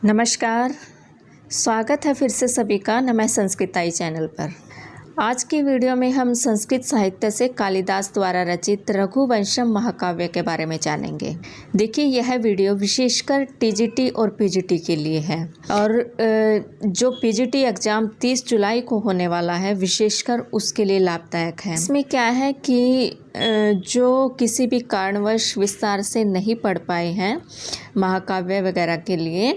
नमस्कार, स्वागत है फिर से सभी का नमः संस्कृताई चैनल पर। आज की वीडियो में हम संस्कृत साहित्य से कालिदास द्वारा रचित रघुवंशम महाकाव्य के बारे में जानेंगे। देखिए, यह वीडियो विशेषकर टीजीटी और पीजीटी के लिए है और जो पीजीटी एग्ज़ाम 30 जुलाई को होने वाला है, विशेषकर उसके लिए लाभदायक है। इसमें क्या है कि जो किसी भी कारणवश विस्तार से नहीं पढ़ पाए हैं महाकाव्य वगैरह के लिए,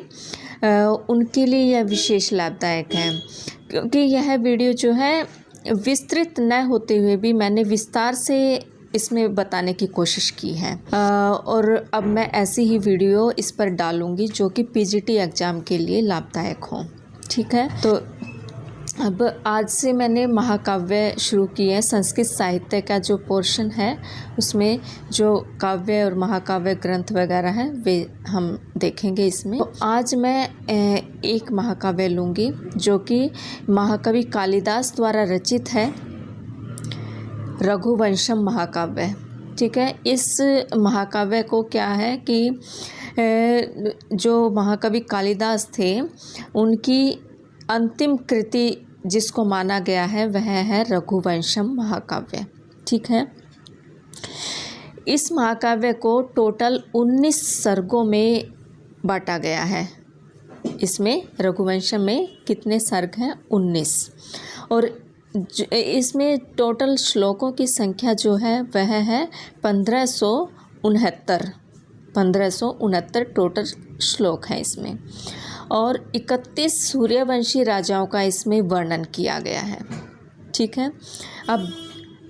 उनके लिए यह विशेष लाभदायक है, क्योंकि यह वीडियो जो है विस्तृत न होते हुए भी मैंने विस्तार से इसमें बताने की कोशिश की है और अब मैं ऐसी ही वीडियो इस पर डालूंगी जो कि पीजीटी एग्ज़ाम के लिए लाभदायक हो। ठीक है, तो अब आज से मैंने महाकाव्य शुरू किए हैं। संस्कृत साहित्य का जो पोर्शन है उसमें जो काव्य और महाकाव्य ग्रंथ वगैरह हैं वे हम देखेंगे इसमें। तो आज मैं एक महाकाव्य लूँगी जो कि महाकवि कालिदास द्वारा रचित है, रघुवंशम महाकाव्य। ठीक है, इस महाकाव्य को क्या है कि जो महाकवि कालिदास थे उनकी अंतिम कृति जिसको माना गया है वह है रघुवंशम महाकाव्य। ठीक है, इस महाकाव्य को टोटल 19 सर्गों में बांटा गया है। इसमें रघुवंशम में कितने सर्ग हैं? 19। और इसमें टोटल श्लोकों की संख्या जो है वह है 1569 टोटल श्लोक हैं इसमें, और 31 सूर्यवंशी राजाओं का इसमें वर्णन किया गया है। ठीक है, अब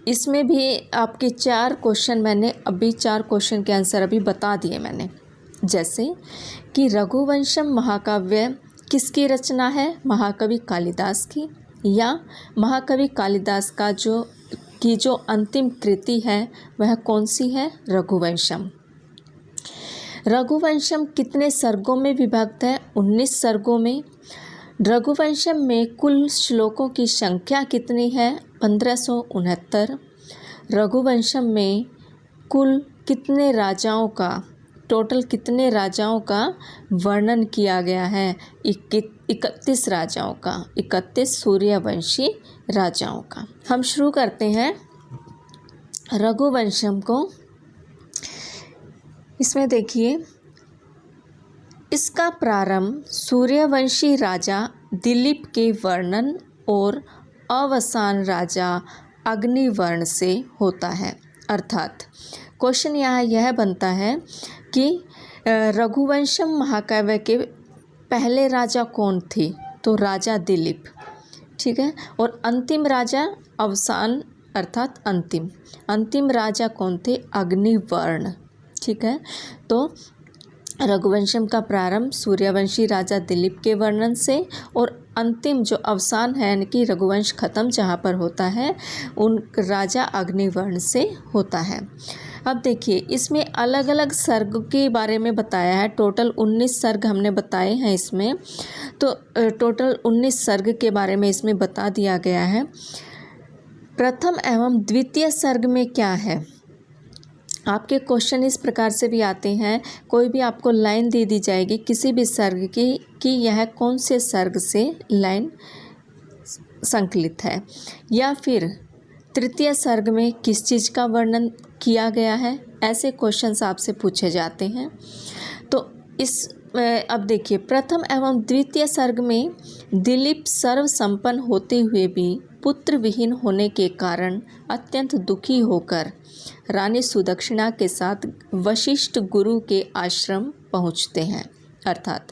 इसमें भी आपके 4 क्वेश्चन मैंने अभी 4 क्वेश्चन के आंसर अभी बता दिए मैंने, जैसे कि रघुवंशम महाकाव्य किसकी रचना है? महाकवि कालिदास की, या महाकवि कालिदास का जो अंतिम कृति है वह कौन सी है? रघुवंशम। रघुवंशम कितने सर्गों में विभक्त है? 19 सर्गों में। रघुवंशम में कुल श्लोकों की संख्या कितनी है? 1569। रघुवंशम में कुल कितने राजाओं का, टोटल कितने राजाओं का वर्णन किया गया है? 31 राजाओं का, 31 सूर्यवंशी राजाओं का। हम शुरू करते हैं रघुवंशम को। इसमें देखिए, इसका प्रारंभ सूर्यवंशी राजा दिलीप के वर्णन और अवसान राजा अग्निवर्ण से होता है। अर्थात क्वेश्चन यहाँ यह बनता है कि रघुवंशम महाकाव्य के पहले राजा कौन थे? तो राजा दिलीप। ठीक है, और अंतिम राजा अवसान अर्थात अंतिम राजा कौन थे? अग्निवर्ण। ठीक है, तो रघुवंशम का प्रारंभ सूर्यवंशी राजा दिलीप के वर्णन से और अंतिम जो अवसान है यानी कि रघुवंश खत्म जहाँ पर होता है उन राजा अग्निवर्ण से होता है। अब देखिए, इसमें अलग अलग सर्ग के बारे में बताया है। टोटल 19 सर्ग हमने बताए हैं इसमें, तो टोटल 19 सर्ग के बारे में इसमें बता दिया गया है। प्रथम एवं द्वितीय सर्ग में क्या है? आपके क्वेश्चन इस प्रकार से भी आते हैं, कोई भी आपको लाइन दे दी जाएगी किसी भी सर्ग की कि यह कौन से सर्ग से लाइन संकलित है, या फिर तृतीय सर्ग में किस चीज़ का वर्णन किया गया है, ऐसे क्वेश्चंस आपसे पूछे जाते हैं। तो अब देखिए, प्रथम एवं द्वितीय सर्ग में दिलीप सर्व संपन्न होते हुए भी पुत्र विहीन होने के कारण अत्यंत दुखी होकर रानी सुदक्षिणा के साथ वशिष्ठ गुरु के आश्रम पहुंचते हैं। अर्थात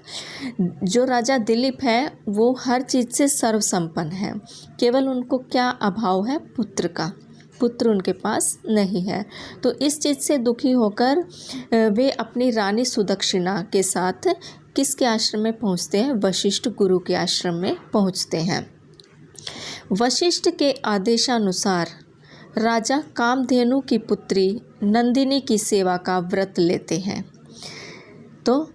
जो राजा दिलीप है वो हर चीज़ से सर्व संपन्न है, केवल उनको क्या अभाव है? पुत्र का। पुत्र उनके पास नहीं है, तो इस चीज़ से दुखी होकर वे अपनी रानी सुदक्षिणा के साथ किसके आश्रम में पहुंचते हैं? वशिष्ठ गुरु के आश्रम में पहुंचते हैं। वशिष्ठ के आदेशानुसार राजा कामधेनु की पुत्री नंदिनी की सेवा का व्रत लेते हैं। तो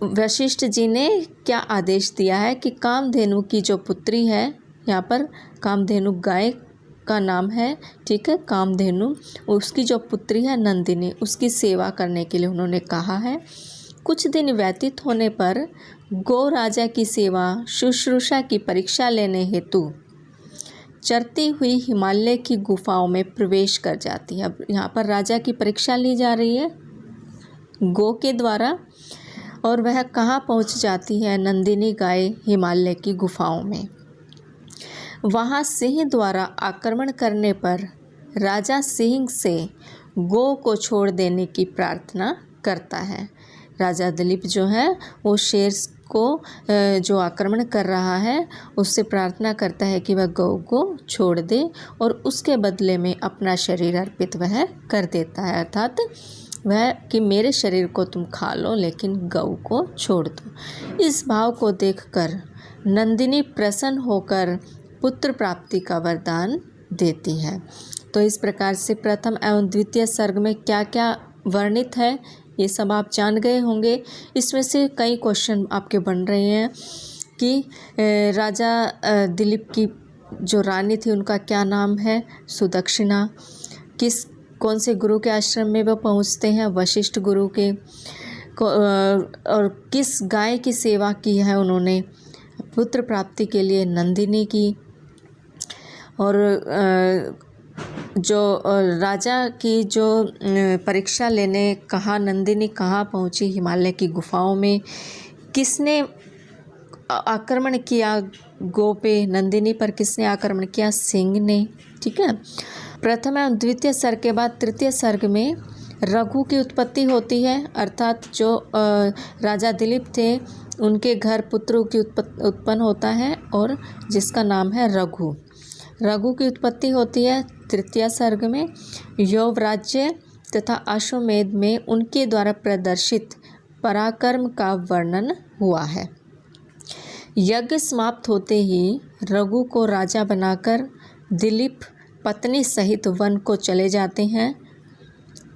वशिष्ठ जी ने क्या आदेश दिया है कि कामधेनु की जो पुत्री है, यहाँ पर कामधेनु गाय का नाम है, ठीक है, कामधेनु, उसकी जो पुत्री है नंदिनी, उसकी सेवा करने के लिए उन्होंने कहा है। कुछ दिन व्यतीत होने पर गो राजा की सेवा शुश्रूषा की परीक्षा लेने हेतु चरती हुई हिमालय की गुफाओं में प्रवेश कर जाती है। अब यहाँ पर राजा की परीक्षा ली जा रही है गो के द्वारा, और वह कहाँ पहुँच जाती है? नंदिनी गाय हिमालय की गुफाओं में। वहाँ सिंह द्वारा आक्रमण करने पर राजा सिंह से गो को छोड़ देने की प्रार्थना करता है। राजा दिलीप जो है वो शेर को जो आक्रमण कर रहा है उससे प्रार्थना करता है कि वह गौ को छोड़ दे, और उसके बदले में अपना शरीर अर्पित वह कर देता है, अर्थात वह कि मेरे शरीर को तुम खा लो लेकिन गौ को छोड़ दो। इस भाव को देखकर नंदिनी प्रसन्न होकर पुत्र प्राप्ति का वरदान देती है। तो इस प्रकार से प्रथम एवं द्वितीय सर्ग में क्या क्या वर्णित है ये सब आप जान गए होंगे। इसमें से कई क्वेश्चन आपके बन रहे हैं कि राजा दिलीप की जो रानी थी उनका क्या नाम है? सुदक्षिणा। कौन से गुरु के आश्रम में वह पहुंचते हैं? वशिष्ठ गुरु के। और किस गाय की सेवा की है उन्होंने? पुत्र प्राप्ति के लिए नंदिनी की। और जो राजा की जो परीक्षा लेने कहाँ नंदिनी कहाँ पहुँची? हिमालय की गुफाओं में। किसने आक्रमण किया गो पे? नंदिनी पर किसने आक्रमण किया? सिंह ने। ठीक है। प्रथम एवं द्वितीय सर्ग के बाद तृतीय सर्ग में रघु की उत्पत्ति होती है, अर्थात जो राजा दिलीप थे उनके घर पुत्र की उत्पन्न होता है और जिसका नाम है रघु। रघु की उत्पत्ति होती है तृतीय सर्ग में। यौव राज्य तथा अश्वमेध में उनके द्वारा प्रदर्शित पराक्रम का वर्णन हुआ है। यज्ञ समाप्त होते ही रघु को राजा बनाकर दिलीप पत्नी सहित वन को चले जाते हैं।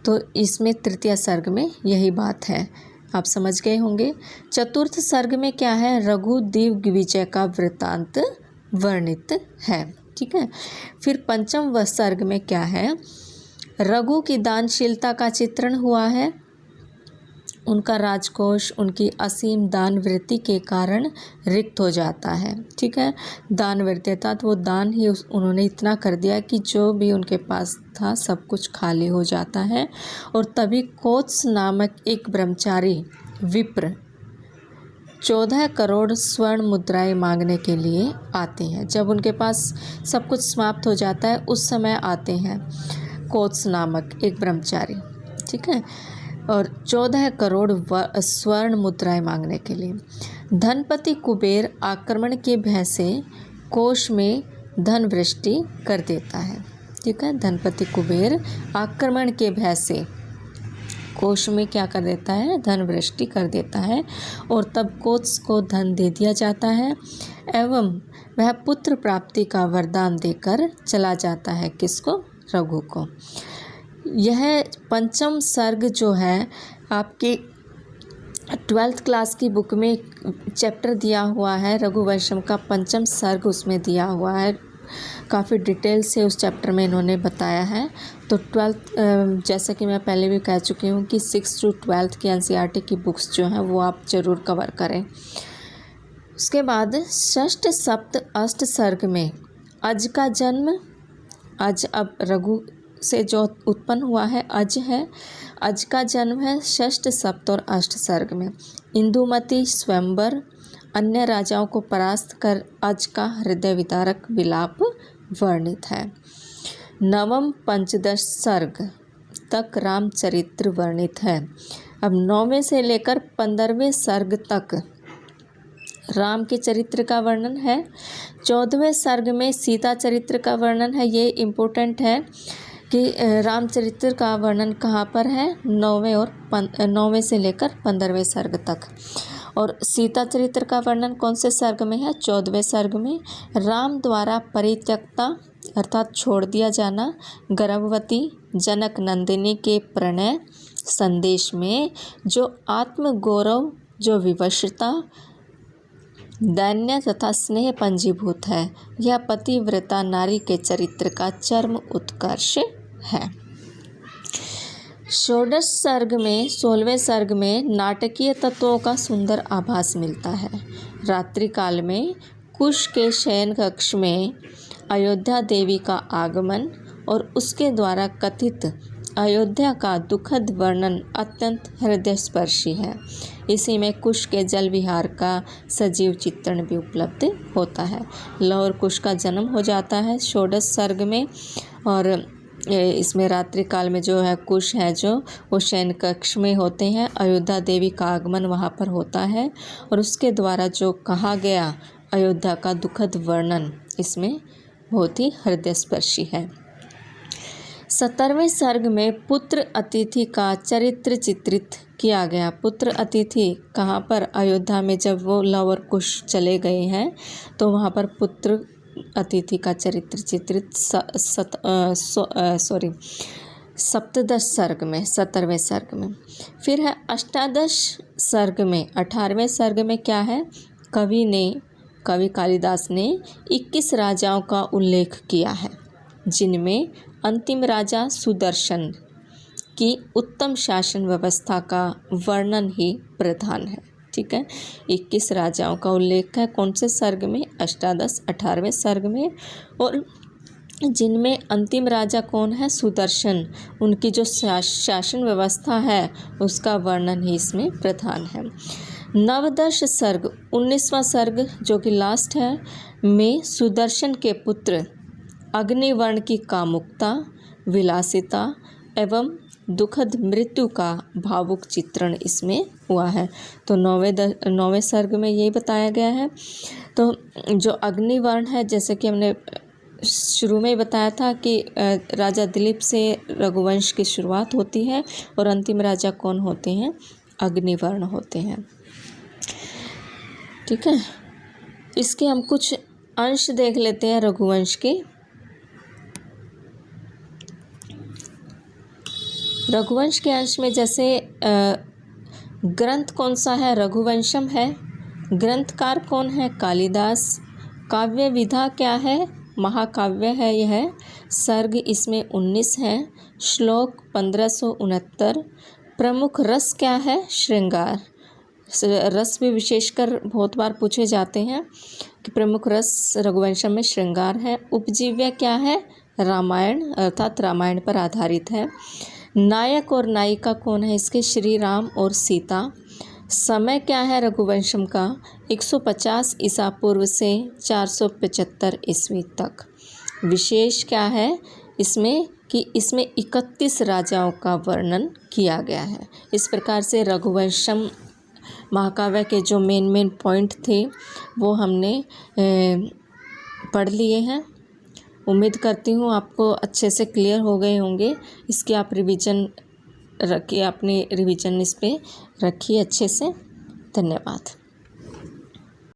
तो इसमें तृतीय सर्ग में यही बात है, आप समझ गए होंगे। चतुर्थ सर्ग में क्या है? रघु दिग्विजय का वृत्तांत वर्णित है। ठीक है। फिर पंचम सर्ग में क्या है? रघु की दानशीलता का चित्रण हुआ है। उनका राजकोष उनकी असीम दान वृत्ति के कारण रिक्त हो जाता है। ठीक है। दान वृत्ति अर्थात वो दान ही उन्होंने इतना कर दिया कि जो भी उनके पास था सब कुछ खाली हो जाता है। और तभी कोत्स नामक एक ब्रह्मचारी विप्र 14 करोड़ स्वर्ण मुद्राएं मांगने के लिए आते हैं। जब उनके पास सब कुछ समाप्त हो जाता है उस समय आते हैं कोत्स नामक एक ब्रह्मचारी। ठीक है। और 14 करोड़ स्वर्ण मुद्राएं मांगने के लिए धनपति कुबेर आक्रमण के भय से कोष में धन वृष्टि कर देता है। ठीक है। धनपति कुबेर आक्रमण के भय से कोष में क्या कर देता है? धन वृष्टि कर देता है। और तब कोत्स को धन दे दिया जाता है एवं वह पुत्र प्राप्ति का वरदान देकर चला जाता है। किसको? रघु को। यह पंचम सर्ग जो है आपकी 12th क्लास की बुक में चैप्टर दिया हुआ है रघुवंशम का पंचम सर्ग, उसमें दिया हुआ है। काफ़ी डिटेल से उस चैप्टर में इन्होंने बताया है। तो 12th जैसा कि मैं पहले भी कह चुकी हूँ कि 6 to 12th की NCERT की बुक्स जो हैं वो आप ज़रूर कवर करें। उसके बाद षष्ठ सप्त अष्ट सर्ग में अज का जन्म, अज अब रघु से जो उत्पन्न हुआ है अज है, अज का जन्म है षष्ठ सप्त और अष्ट सर्ग में। इंदुमती स्वयंवर अन्य राजाओं को परास्त कर अज का हृदय विदारक विलाप वर्णित है। नवम पंचदश सर्ग तक रामचरित्र वर्णित है। अब 9वें से लेकर 15वें सर्ग तक राम के चरित्र का वर्णन है। 14वें सर्ग में सीता चरित्र का वर्णन है। ये इम्पोर्टेंट है कि रामचरित्र का वर्णन कहाँ पर है? 9वें से लेकर 15वें सर्ग तक। और सीता चरित्र का वर्णन कौन से सर्ग में है? 14वें सर्ग में। राम द्वारा परित्यक्ता अर्थात छोड़ दिया जाना गर्भवती जनक नंदिनी के प्रणय संदेश में जो आत्मगौरव, जो विवशता, दैन्य तथा स्नेह पंजीभूत है, यह पतिव्रता नारी के चरित्र का चरम उत्कर्ष है। षोडश सर्ग में 16वें सर्ग में नाटकीय तत्वों का सुंदर आभास मिलता है। रात्रि काल में कुश के शयन कक्ष में अयोध्या देवी का आगमन और उसके द्वारा कथित अयोध्या का दुखद वर्णन अत्यंत हृदयस्पर्शी है। इसी में कुश के जल विहार का सजीव चित्रण भी उपलब्ध होता है। लव और कुश का जन्म हो जाता है षोडश सर्ग में, और इसमें रात्रि काल में जो है कुश है जो वो शयन कक्ष में होते हैं। अयोध्या देवी का आगमन वहाँ पर होता है और उसके द्वारा जो कहा गया अयोध्या का दुखद वर्णन इसमें बहुत ही हृदयस्पर्शी है। 17वें सर्ग में पुत्र अतिथि का चरित्र चित्रित किया गया। पुत्र अतिथि कहाँ पर? अयोध्या में जब वो लव और कुश चले गए हैं तो वहाँ पर पुत्र अतिथि का चरित्र चित्रित सप्तदश सर्ग में 17वें सर्ग में। फिर है अष्टादश सर्ग में 18वें सर्ग में क्या है? कवि कालिदास ने 21 राजाओं का उल्लेख किया है, जिनमें अंतिम राजा सुदर्शन की उत्तम शासन व्यवस्था का वर्णन ही प्रधान है। ठीक है, 21 राजाओं का उल्लेख है कौन से सर्ग में? अष्टादश 18वें सर्ग में। और जिनमें अंतिम राजा कौन है? सुदर्शन। उनकी जो शासन व्यवस्था है उसका वर्णन ही इसमें प्रधान है। नवदश सर्ग 19वां सर्ग जो कि लास्ट है में सुदर्शन के पुत्र अग्निवर्ण की कामुकता, विलासिता एवं दुखद मृत्यु का भावुक चित्रण इसमें हुआ है। तो 9वें सर्ग में यही बताया गया है। तो जो अग्निवर्ण है, जैसे कि हमने शुरू में ही बताया था कि राजा दिलीप से रघुवंश की शुरुआत होती है और अंतिम राजा कौन होते हैं? अग्निवर्ण होते हैं। ठीक है, इसके हम कुछ अंश देख लेते हैं रघुवंश के। रघुवंश के अंश में जैसे ग्रंथ कौन सा है? रघुवंशम है। ग्रंथकार कौन है? कालिदास। काव्य विधा क्या है? महाकाव्य है यह। सर्ग इसमें 19 है। श्लोक 1569। प्रमुख रस क्या है? श्रृंगार। रस भी विशेषकर बहुत बार पूछे जाते हैं कि प्रमुख रस रघुवंशम में श्रृंगार है। उपजीव्य क्या है? रामायण, अर्थात रामायण पर आधारित है। नायक और नायिका कौन है इसके? श्री राम और सीता। समय क्या है रघुवंशम का? 150 ईसा पूर्व से 475 ईस्वी तक। विशेष क्या है इसमें कि इसमें 31 राजाओं का वर्णन किया गया है। इस प्रकार से रघुवंशम महाकाव्य के जो मेन पॉइंट थे वो हमने पढ़ लिए हैं। उम्मीद करती हूँ आपको अच्छे से क्लियर हो गए होंगे। इसकी आप रिवीजन रखिए, अपनी रिवीजन इस पे रखिए अच्छे से। धन्यवाद।